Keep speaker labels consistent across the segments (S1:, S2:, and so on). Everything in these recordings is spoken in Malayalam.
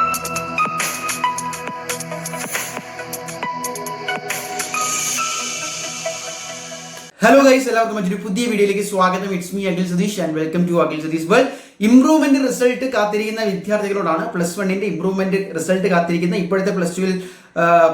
S1: ഹലോ ഗൈസ്, എല്ലാവർക്കും മറ്റൊരു പുതിയ വീഡിയോയിലേക്ക് സ്വാഗതം. It's me Akhil Satish and welcome to Akhil Satish world. Improvement result കാത്തിരിക്കുന്ന വിദ്യാർത്ഥികളോടാണ്. +1 ഇംപ്രൂവ്മെന്റ് റിസൾട്ട് കാത്തിരിക്കുന്ന ഇപ്പോഴത്തെ +2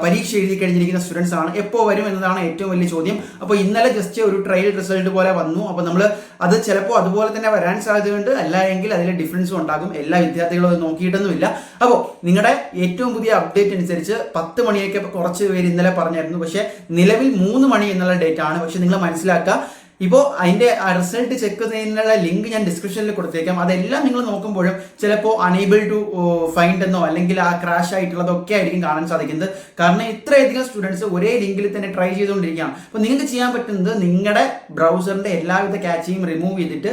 S1: പരീക്ഷ എഴുതി കഴിഞ്ഞിരിക്കുന്ന സ്റ്റുഡൻസ് ആണ്. എപ്പോൾ വരും എന്നതാണ് ഏറ്റവും വലിയ ചോദ്യം. അപ്പോൾ ഇന്നലെ ജസ്റ്റ് ഒരു ട്രയൽ റിസൾട്ട് പോലെ വന്നു. അപ്പോൾ നമ്മൾ അത് ചിലപ്പോൾ അതുപോലെ തന്നെ വരാൻ സാധ്യതയുണ്ട്, അല്ല എങ്കിൽ അതിൽ ഡിഫറൻസും ഉണ്ടാകും. എല്ലാ വിദ്യാർത്ഥികളും അത് നോക്കിയിട്ടൊന്നുമില്ല. അപ്പോൾ നിങ്ങളുടെ ഏറ്റവും പുതിയ അപ്ഡേറ്റ് അനുസരിച്ച് 10 മണിയൊക്കെ കുറച്ച് പേര് ഇന്നലെ പറഞ്ഞായിരുന്നു. പക്ഷേ നിലവിൽ 3 മണി എന്നുള്ള ഡേറ്റ് ആണ്. പക്ഷെ നിങ്ങൾ മനസ്സിലാക്കുക, ഇപ്പോൾ അതിൻ്റെ റിസൾട്ട് ചെക്ക് ചെയ്യുന്നതിനുള്ള ലിങ്ക് ഞാൻ ഡിസ്ക്രിപ്ഷനിൽ കൊടുത്തേക്കാം. അതെല്ലാം നിങ്ങൾ നോക്കുമ്പോഴും ചിലപ്പോൾ അണേബിൾ ടു ഫൈൻഡ് എന്നോ അല്ലെങ്കിൽ ആ ക്രാഷ് ആയിട്ടുള്ളതൊക്കെ ആയിരിക്കും കാണാൻ സാധിക്കുന്നത്. കാരണം ഇത്രയധികം സ്റ്റുഡൻസ് ഒരേ ലിങ്കിൽ തന്നെ ട്രൈ ചെയ്തുകൊണ്ടിരിക്കുകയാണ്. അപ്പോൾ നിങ്ങൾക്ക് ചെയ്യാൻ പറ്റുന്നത് നിങ്ങളുടെ ബ്രൗസറിന്റെ എല്ലാവിധ ക്യാച്ചയും റിമൂവ് ചെയ്തിട്ട്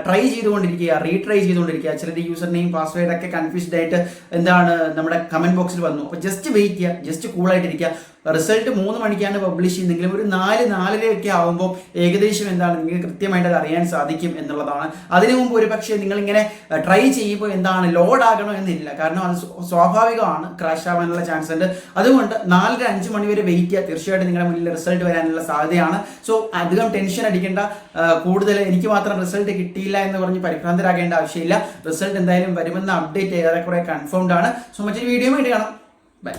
S1: ട്രൈ ചെയ്തുകൊണ്ടിരിക്കുക, റീട്രൈ ചെയ്തുകൊണ്ടിരിക്കുക. ചിലർ യൂസർ നെയിം പാസ്വേഡ് ഒക്കെ കൺഫ്യൂസ്ഡ് ആയിട്ട് എന്താണ് നമ്മുടെ കമന്റ് ബോക്സിൽ വന്നു. അപ്പോൾ ജസ്റ്റ് വെയിറ്റ് ചെയ്യുക, ജസ്റ്റ് കൂളായിട്ടിരിക്കുക. റിസൾട്ട് 3 മണിക്കാണ് പബ്ലിഷ് ചെയ്യുന്നതെങ്കിലും ഒരു 4-4:30 ആകുമ്പോൾ ഏകദേശം എന്താണ് നിങ്ങൾക്ക് കൃത്യമായിട്ട് അത് അറിയാൻ സാധിക്കും എന്നുള്ളതാണ്. അതിനു മുമ്പ് ഒരു പക്ഷേ നിങ്ങളിങ്ങനെ ട്രൈ ചെയ്യുമ്പോൾ എന്താണ് ലോഡ് ആകണോ എന്നില്ല. കാരണം അത് സ്വാഭാവികമാണ്, ക്രാഷ് ആവാനുള്ള ചാൻസ് ഉണ്ട്. അതുകൊണ്ട് 4-5 മണി വരെ വെയിറ്റ് ചെയ്യുക. തീർച്ചയായിട്ടും നിങ്ങളുടെ മുന്നിൽ റിസൾട്ട് വരാനുള്ള സാധ്യതയാണ്. സോ അധികം ടെൻഷൻ അടിക്കേണ്ട. കൂടുതൽ എനിക്ക് മാത്രം റിസൾട്ട് കിട്ടിയില്ല എന്ന് പറഞ്ഞ് പരിഭ്രാന്തരാകേണ്ട ആവശ്യമില്ല. റിസൾട്ട് എന്തായാലും വരുമെന്ന അപ്ഡേറ്റ് ഏറെക്കുറെ കൺഫേംഡ് ആണ്. സോ മറ്റൊരു വീഡിയോ ആയിട്ട് കാണാം. ബൈ.